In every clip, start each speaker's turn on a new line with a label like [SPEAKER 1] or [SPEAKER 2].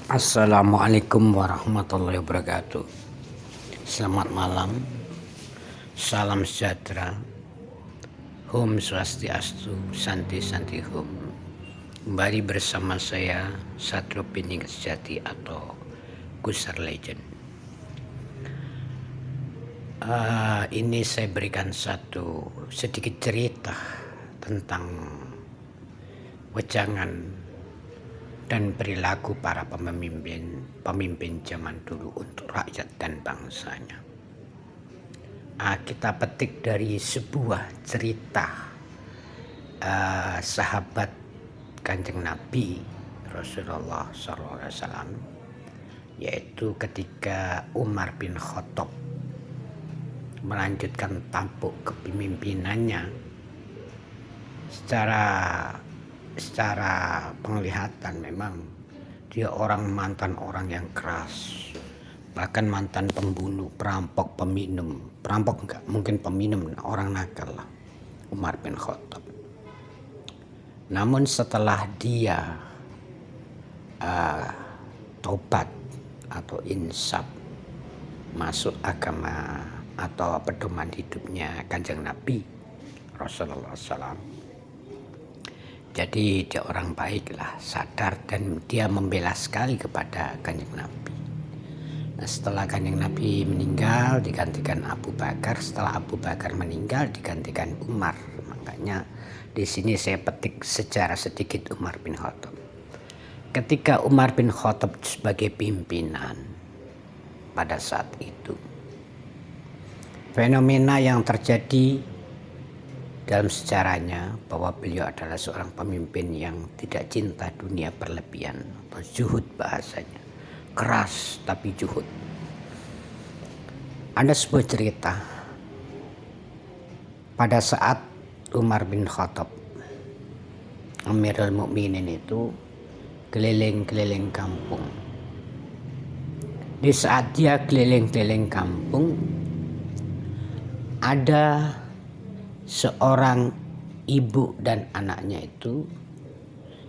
[SPEAKER 1] Assalamualaikum warahmatullahi wabarakatuh. Selamat malam, salam sejahtera, Om Swastiastu, Santi Santi Om. Kembali bersama saya Satrio Pining Sejati atau Gusar Legend. Ini saya berikan satu sedikit cerita tentang wejangan dan perilaku para pemimpin zaman dulu untuk rakyat dan bangsanya. Kita petik dari sebuah cerita sahabat Kanjeng Nabi Rasulullah SAW, yaitu ketika Umar bin Khattab melanjutkan tampuk kepemimpinannya. Secara penglihatan memang dia mantan orang yang keras, bahkan mantan pembunuh, perampok, peminum, perampok enggak, mungkin peminum, orang nakal lah Umar bin Khattab. Namun setelah dia tobat atau insaf, masuk agama atau pedoman hidupnya Kanjeng Nabi Rasulullah SAW, jadi dia orang baik lah, sadar, dan dia membela sekali kepada Kanjeng Nabi. Nah, setelah Kanjeng Nabi meninggal digantikan Abu Bakar, setelah Abu Bakar meninggal digantikan Umar. Makanya di sini saya petik sejarah sedikit Umar bin Khattab. Ketika Umar bin Khattab sebagai pimpinan pada saat itu, fenomena yang terjadi dalam sejarahnya bahwa beliau adalah seorang pemimpin yang tidak cinta dunia berlebihan, atau zuhud bahasanya, keras tapi zuhud. Ada sebuah cerita pada saat Umar bin Khattab, Amirul Mukminin, itu keliling-keliling kampung. Di saat dia keliling-keliling kampung, ada seorang ibu dan anaknya itu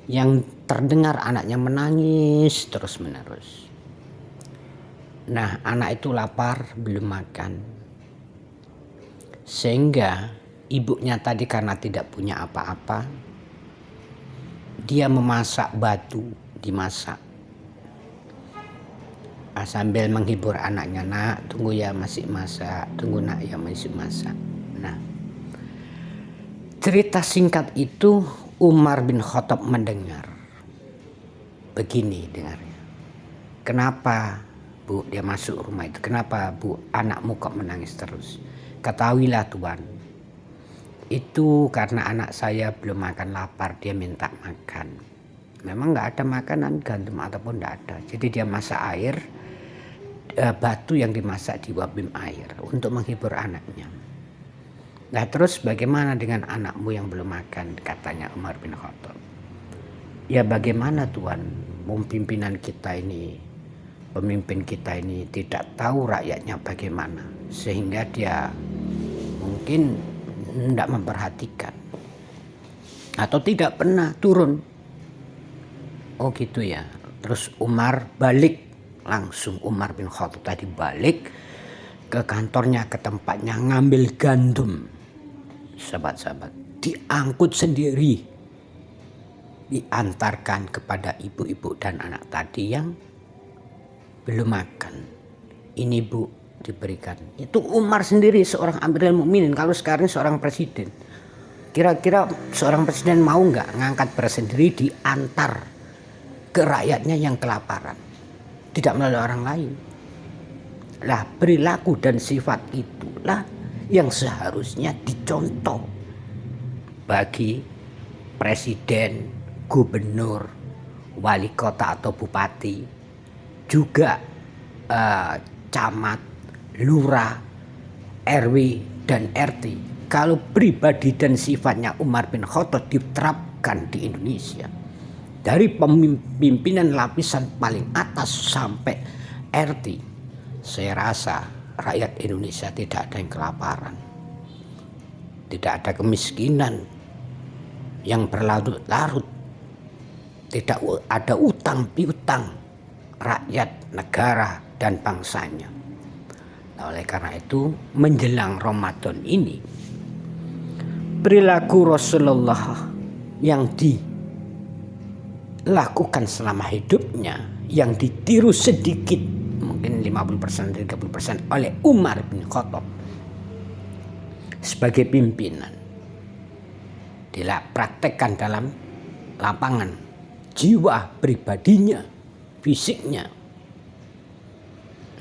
[SPEAKER 1] yang terdengar anaknya menangis terus-menerus. Nah, anak itu lapar, belum makan, sehingga ibunya tadi karena tidak punya apa-apa, dia memasak batu, dimasak sambil menghibur anaknya, "Nak, tunggu ya, masih masak, tunggu nak ya, masih masak." Nah, cerita singkat itu Umar bin Khattab mendengar. Begini dengarnya. "Kenapa, Bu, dia masuk rumah itu? Kenapa, Bu, anakmu kok menangis terus?" "Ketahuilah, Tuan, itu karena anak saya belum makan, lapar, dia minta makan. Memang nggak ada makanan, gandum ataupun nggak ada. Jadi dia masak air, batu yang dimasak diwabim air untuk menghibur anaknya." "Nah, terus bagaimana dengan anakmu yang belum makan?" katanya Umar bin Khattab. "Ya bagaimana, Tuan, pimpinan kita ini, pemimpin kita ini tidak tahu rakyatnya bagaimana, sehingga dia mungkin tidak memperhatikan atau tidak pernah turun." "Oh gitu ya." Terus Umar balik langsung, Umar bin Khattab tadi balik ke kantornya, ke tempatnya, ngambil gandum. Sahabat-sahabat, diangkut sendiri, diantarkan kepada ibu-ibu dan anak tadi yang belum makan. "Ini, Bu, diberikan." Itu Umar sendiri, seorang Amirul Mukminin. Kalau sekarang seorang presiden, kira-kira seorang presiden mau nggak ngangkat beras sendiri diantar ke rakyatnya yang kelaparan, tidak melalui orang lain? Lah, perilaku dan sifat itulah yang seharusnya dicontoh bagi presiden, gubernur, wali kota atau bupati, juga camat, lurah, RW dan RT. Kalau pribadi dan sifatnya Umar bin Khattab diterapkan di Indonesia, dari pemimpinan lapisan paling atas sampai RT, saya rasa rakyat Indonesia tidak ada yang kelaparan, tidak ada kemiskinan yang berlarut-larut, tidak ada utang piutang rakyat, negara, dan bangsanya. Nah, oleh karena itu menjelang Ramadan ini, perilaku Rasulullah yang dilakukan selama hidupnya, yang ditiru sedikit, mungkin 50%, 30% oleh Umar bin Khattab sebagai pimpinan, dipraktekkan dalam lapangan, jiwa pribadinya, fisiknya.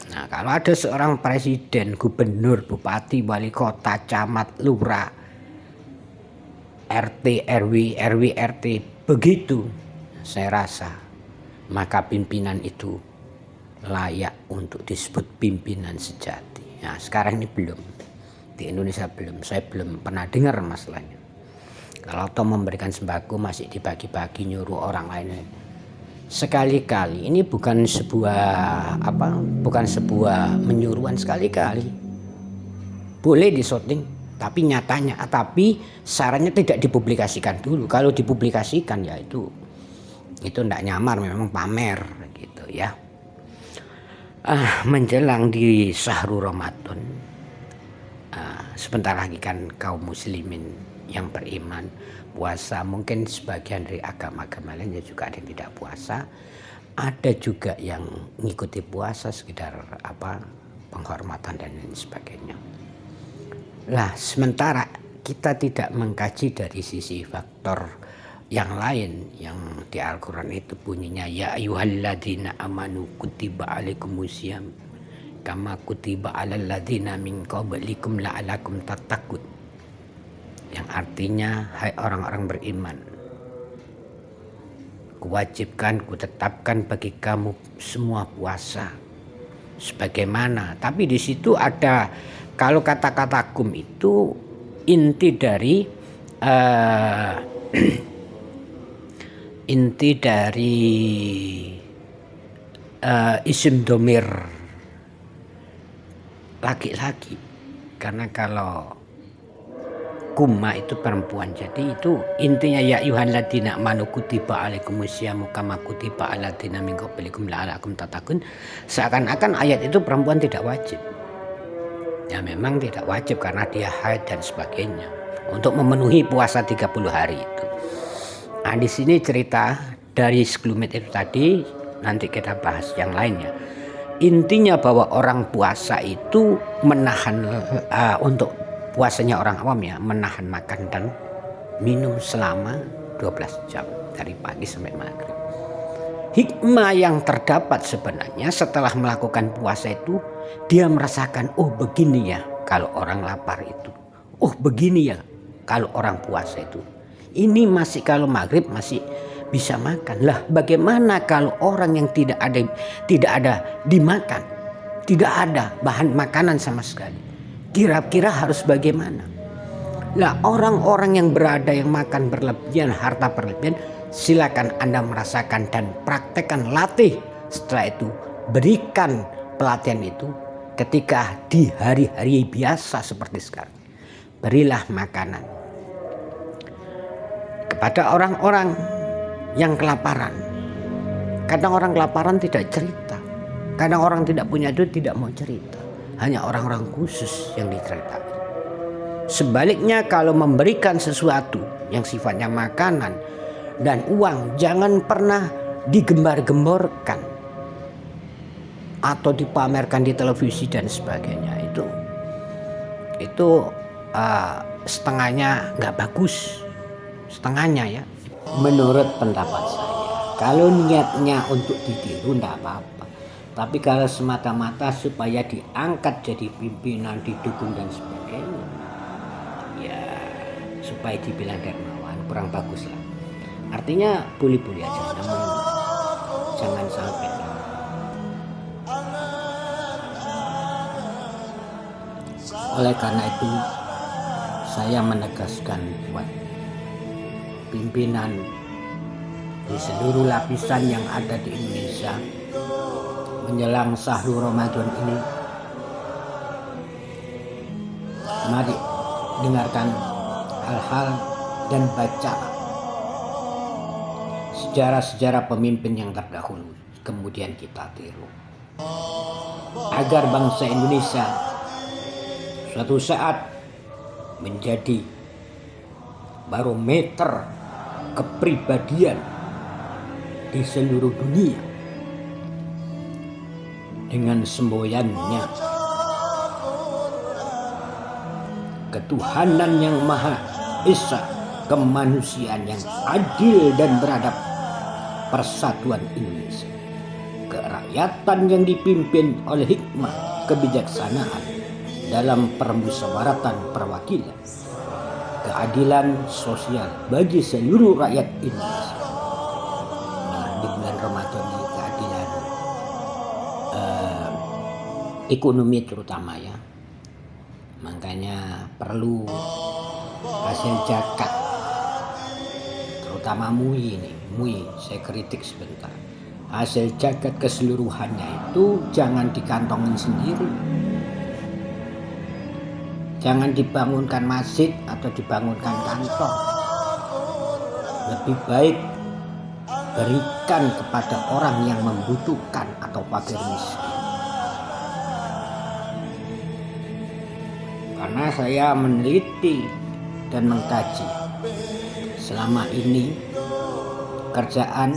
[SPEAKER 1] Nah, kalau ada seorang presiden, gubernur, bupati, wali kota, camat, lurah, RT, RW, RT begitu, saya rasa maka pimpinan itu layak untuk disebut pimpinan sejati. Nah, sekarang ini belum, di Indonesia belum, saya belum pernah dengar masalahnya. Kalau toh memberikan sembako masih dibagi-bagi, nyuruh orang lain. Sekali-kali, ini bukan sebuah menyuruhan, sekali-kali boleh disyuting, tapi nyatanya, tapi sarannya tidak dipublikasikan dulu. Kalau dipublikasikan ya itu tidak nyamar, memang pamer gitu ya. Menjelang di Syahrul Ramadan, sebentar lagi kan kaum muslimin yang beriman puasa. Mungkin sebagian dari agama-agama lainnya juga ada yang tidak puasa, ada juga yang mengikuti puasa sekedar penghormatan dan lain sebagainya. Lah, sementara kita tidak mengkaji dari sisi faktor yang lain yang di Al-Quran itu bunyinya ya ayyuhalladzina amanu kutiba alaikumusiyam kama kutiba alal ladzina min qablikum la'alakum tattaqun, yang artinya hai orang-orang beriman, kuwajibkan, kutetapkan bagi kamu semua puasa sebagaimana. Tapi di situ ada, kalau kata-kata kum itu inti dari isim domir laki-laki, karena kalau kumma itu perempuan, jadi itu intinya ya ayyuhalladzina amanu kutiba alaikumusyamu kama kutiba alal ladzina min qablikum la'alakum tattaqun. Seakan-akan ayat itu perempuan tidak wajib. Ya memang tidak wajib karena dia haid dan sebagainya untuk memenuhi puasa 30 hari itu. Nah, di sini cerita dari sekelumit itu tadi, nanti kita bahas yang lainnya. Intinya bahwa orang puasa itu menahan untuk puasanya orang awam ya, menahan makan dan minum selama 12 jam dari pagi sampai maghrib. Hikmah yang terdapat sebenarnya setelah melakukan puasa itu, dia merasakan, oh begini ya kalau orang lapar itu, oh begini ya kalau orang puasa itu. Ini masih kalau maghrib masih bisa makan. Lah bagaimana kalau orang yang tidak ada dimakan, tidak ada bahan makanan sama sekali? Kira-kira harus bagaimana? Lah orang-orang yang berada yang makan berlebihan, harta berlebihan, silakan Anda merasakan dan praktekkan, latih. Setelah itu berikan pelatihan itu ketika di hari-hari biasa seperti sekarang. Berilah makanan kepada orang-orang yang kelaparan. Kadang orang kelaparan tidak cerita, kadang orang tidak punya duit tidak mau cerita, hanya orang-orang khusus yang diceritakan. Sebaliknya kalau memberikan sesuatu yang sifatnya makanan dan uang, jangan pernah digembar-gemborkan atau dipamerkan di televisi dan sebagainya. Itu setengahnya nggak bagus, setengahnya ya. Menurut pendapat saya, kalau niatnya untuk ditiru nggak apa-apa, tapi kalau semata-mata supaya diangkat jadi pimpinan, didukung dan sebagainya, ya supaya dibilang dermawan, kurang bagus lah. Artinya boleh-boleh aja, namun jangan sampai. Oleh karena itu saya menegaskan buat pimpinan di seluruh lapisan yang ada di Indonesia menjelang Syahrul Ramadan ini, mari dengarkan hal-hal dan baca sejarah-sejarah pemimpin yang terdahulu. kemudian kita tiru. Agar bangsa Indonesia suatu saat menjadi barometer kepribadian di seluruh dunia dengan semboyannya ketuhanan yang Maha Esa, kemanusiaan yang adil dan beradab, persatuan Indonesia, kerakyatan yang dipimpin oleh hikmah kebijaksanaan dalam permusyawaratan perwakilan, keadilan sosial bagi seluruh rakyat Indonesia. Nah, di bulan Ramadan ini keadilan ekonomi terutama ya, makanya perlu hasil zakat, terutama MUI saya kritik sebentar. Hasil zakat keseluruhannya itu jangan dikantongin sendiri, jangan dibangunkan masjid atau dibangunkan kantor. Lebih baik berikan kepada orang yang membutuhkan atau fakir miskin. Karena saya meneliti dan mengkaji selama ini kerjaan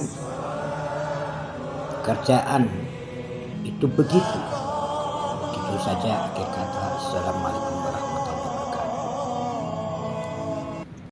[SPEAKER 1] itu begitu saja. Akhir kata, assalamualaikum warahmatullahi wabarakatuh.